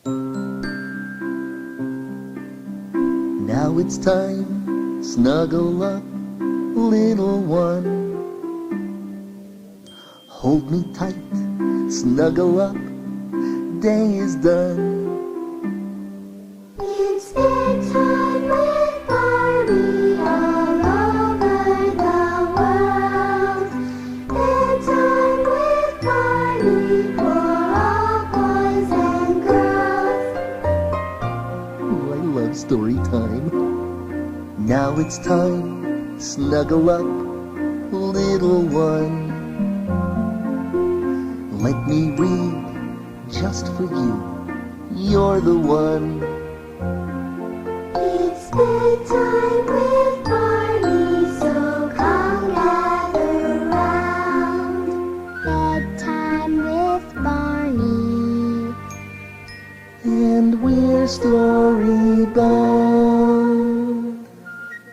Now it's time, snuggle up, little one. Hold me tight, snuggle up, day is done. It's bedtime with Barney all over the world. Bedtime with Barney for all boys and girls. Oh, I love story time. Now it's time, snuggle up, little one. Let me read just for you, you're the one. It's bedtime with Barney, so come gather round. Bedtime with Barney. And we're story bound.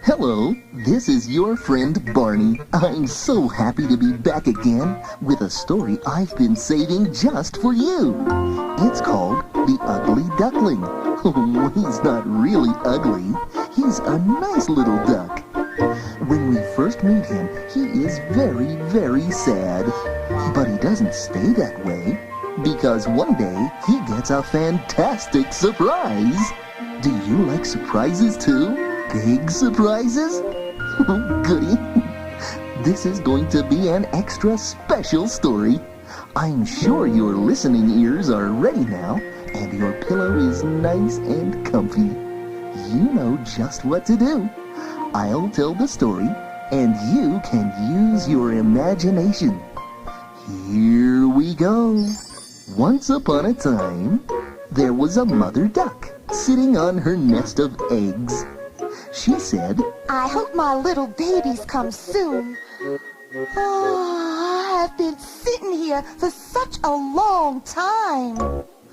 Hello, this is your friend Barney. I'm so happy to be back again with a story I've been saving just for you. It's called The Ugly Duckling. Oh, he's not really ugly. He's a nice little duck. When we first meet him, he is very, very sad. But he doesn't stay that way, because one day he gets a fantastic surprise. Do you like surprises too? Big surprises? Oh, goody. This is going to be an extra special story. I'm sure your listening ears are ready now, and your pillow is nice and comfy. You know just what to do. I'll tell the story, and you can use your imagination. Here we go. Once upon a time, there was a mother duck sitting on her nest of eggs. She said, I hope my little babies come soon. Oh, I have been sitting here for such a long time.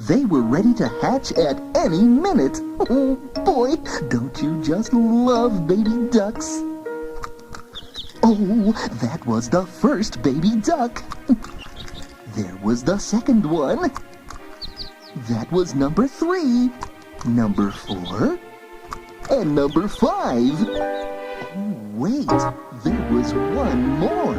They were ready to hatch at any minute. Oh, boy, don't you just love baby ducks? Oh, that was the first baby duck. There was the second one. That was number 3, number 4, and number 5. Oh, wait, there was one more.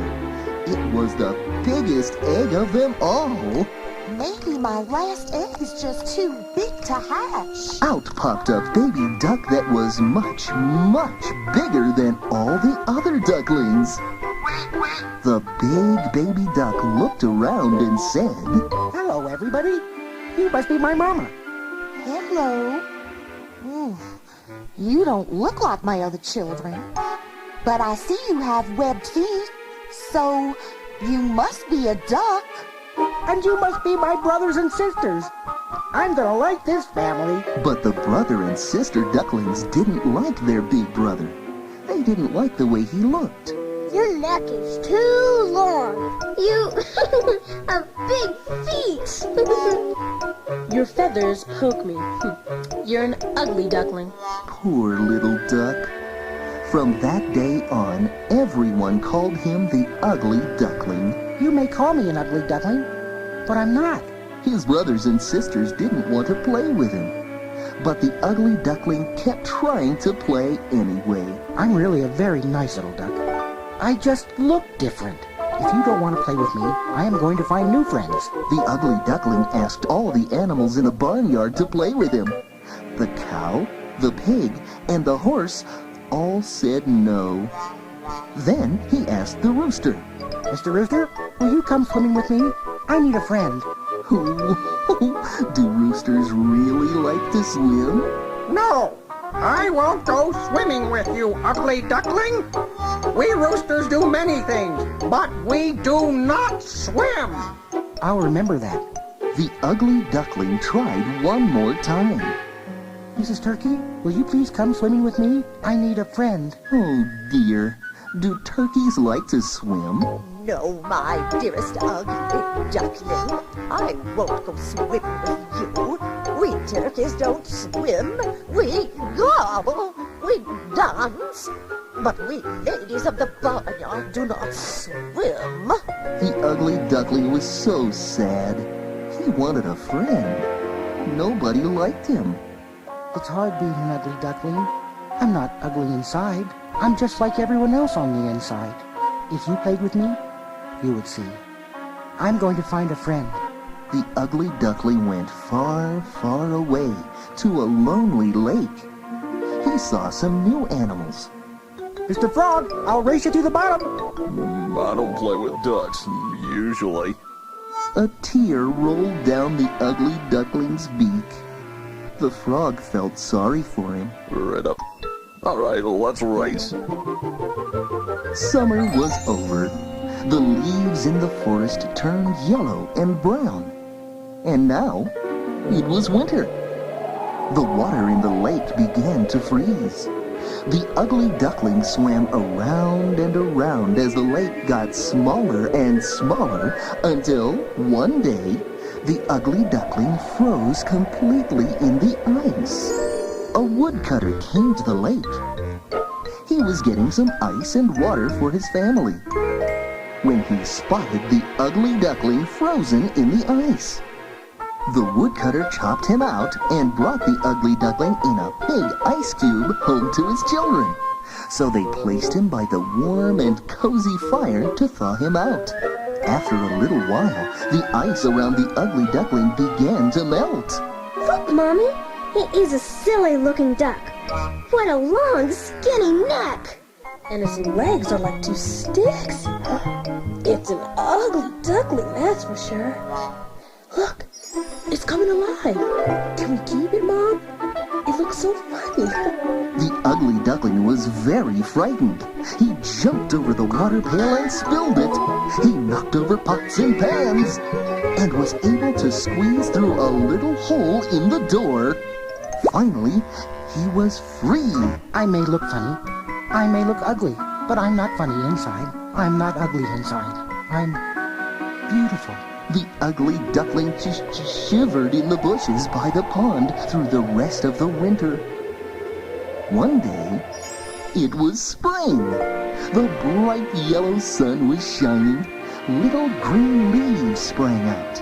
It was the biggest egg of them all. Maybe my last egg is just too big to hatch. Out popped a baby duck that was much, much bigger than all the other ducklings. The big baby duck looked around and said, Hello, everybody. You must be my mama. Hello. You don't look like my other children, but I see you have webbed feet, so you must be a duck. And you must be my brothers and sisters. I'm gonna like this family. But the brother and sister ducklings didn't like their big brother. They didn't like the way he looked. Your neck is too long. You have big feet. Your feathers poke me. You're an ugly duckling. Poor little duck. From that day on, everyone called him the Ugly Duckling. You may call me an ugly duckling, but I'm not. His brothers and sisters didn't want to play with him. But the Ugly Duckling kept trying to play anyway. I'm really a very nice little duck. I just look different. If you don't want to play with me, I am going to find new friends. The Ugly Duckling asked all the animals in the barnyard to play with him. The cow, the pig, and the horse all said no. Then he asked the rooster. Mr. Rooster, will you come swimming with me? I need a friend. Do roosters really like to swim? No, I won't go swimming with you, ugly duckling. We roosters do many things, but we do not swim. I'll remember that. The Ugly Duckling tried one more time. Mrs. Turkey, will you please come swimming with me? I need a friend. Oh dear, do turkeys like to swim? No, my dearest ugly duckling, I won't go swimming with you. We turkeys don't swim. We gobble. We dance. But we ladies of the barnyard do not swim. The Ugly Duckling was so sad. He wanted a friend. nobody liked him. It's hard being an ugly duckling. I'm not ugly inside. I'm just like everyone else on the inside. If you played with me, you would see. I'm going to find a friend. The ugly duckling went far, far away to a lonely lake. He saw some new animals. Mr. Frog, I'll race you to the bottom. I don't play with ducks, usually. A tear rolled down the ugly duckling's beak. The frog felt sorry for him. Right up. All right, let's race. Summer was over. The leaves in the forest turned yellow and brown. And now, it was winter. The water in the lake began to freeze. The ugly duckling swam around and around as the lake got smaller and smaller until one day the ugly duckling froze completely in the ice. A woodcutter came to the lake. He was getting some ice and water for his family when he spotted the ugly duckling frozen in the ice. The woodcutter chopped him out and brought the ugly duckling in a big ice cube home to his children. So they placed him by the warm and cozy fire to thaw him out. After a little while, the ice around the ugly duckling began to melt. Look, Mommy. It is a silly-looking duck. What a long, skinny neck. And his legs are like two sticks. It's an ugly duckling, that's for sure. Look, it's coming alive. Can we keep it, Mom? It looks so funny. The ugly duckling was very frightened. He jumped over the water pail and spilled it. He knocked over pots and pans and was able to squeeze through a little hole in the door. Finally, he was free. I may look funny. I may look ugly, but I'm not funny inside. I'm not ugly inside. I'm beautiful. The ugly duckling shivered in the bushes by the pond through the rest of the winter. One day, it was spring. The bright yellow sun was shining. Little green leaves sprang out.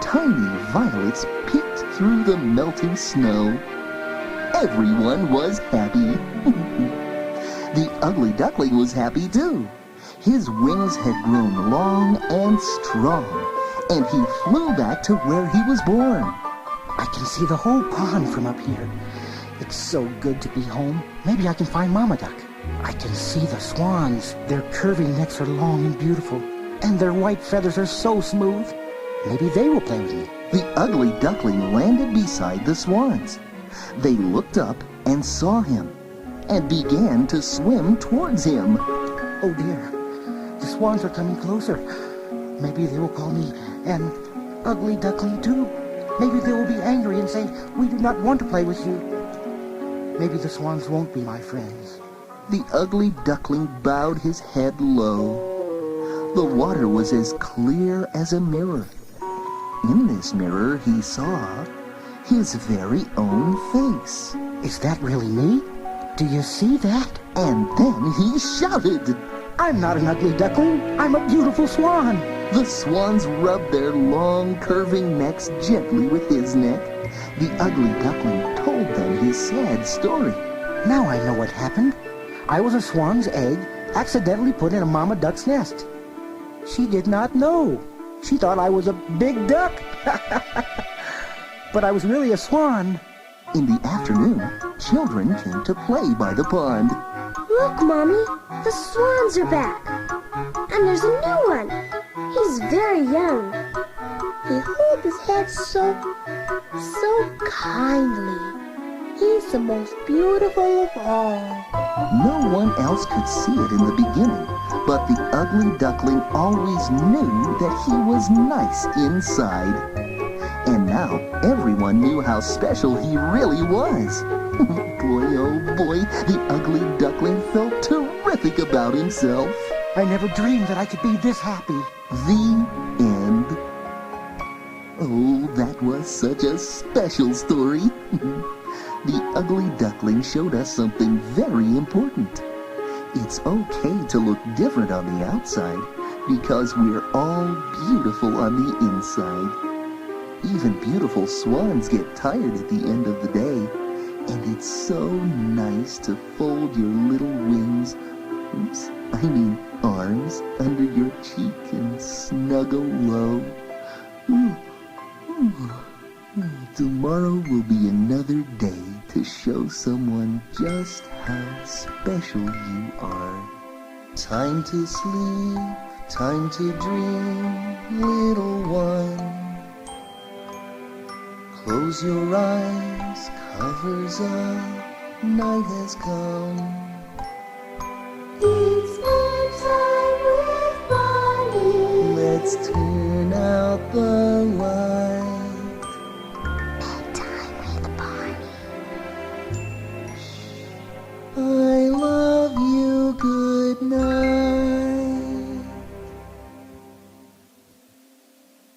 Tiny violets peeked through the melting snow. Everyone was happy. The ugly duckling was happy too. His wings had grown long and strong, and he flew back to where he was born. I can see the whole pond from up here. It's so good to be home. Maybe I can find Mama Duck. I can see the swans. Their curving necks are long and beautiful, and their white feathers are so smooth. Maybe they will play with me. The ugly duckling landed beside the swans. They looked up and saw him, and began to swim towards him. Oh dear, the swans are coming closer. Maybe they will call me an ugly duckling too. Maybe they will be angry and say, we do not want to play with you. Maybe the swans won't be my friends. The ugly duckling bowed his head low. The water was as clear as a mirror. In this mirror he saw his very own face. Is that really me? Do you see that? And then he shouted, I'm not an ugly duckling. I'm a beautiful swan. The swans rubbed their long, curving necks gently with his neck. The ugly duckling told them his sad story. Now I know what happened. I was a swan's egg, accidentally put in a mama duck's nest. She did not know. She thought I was a big duck. But I was really a swan. In the afternoon, children came to play by the pond. Look, Mommy. The swans are back. And there's a new one. He's very young. He holds his head so kindly. He's the most beautiful of all. No one else could see it in the beginning, but the ugly duckling always knew that he was nice inside. And now everyone knew how special he really was. Boy, oh boy, the ugly duckling felt terrific about himself. I never dreamed that I could be this happy. The end. Oh, that was such a special story. The ugly duckling showed us something very important. It's okay to look different on the outside because we're all beautiful on the inside. Even beautiful swans get tired at the end of the day. And it's so nice to fold your little wings, arms under your cheek and snuggle low. Tomorrow will be another day to show someone just how special you are. Time to sleep, time to dream, little one. Close your eyes, covers up, night has come. It's bedtime with Barney. Let's turn out the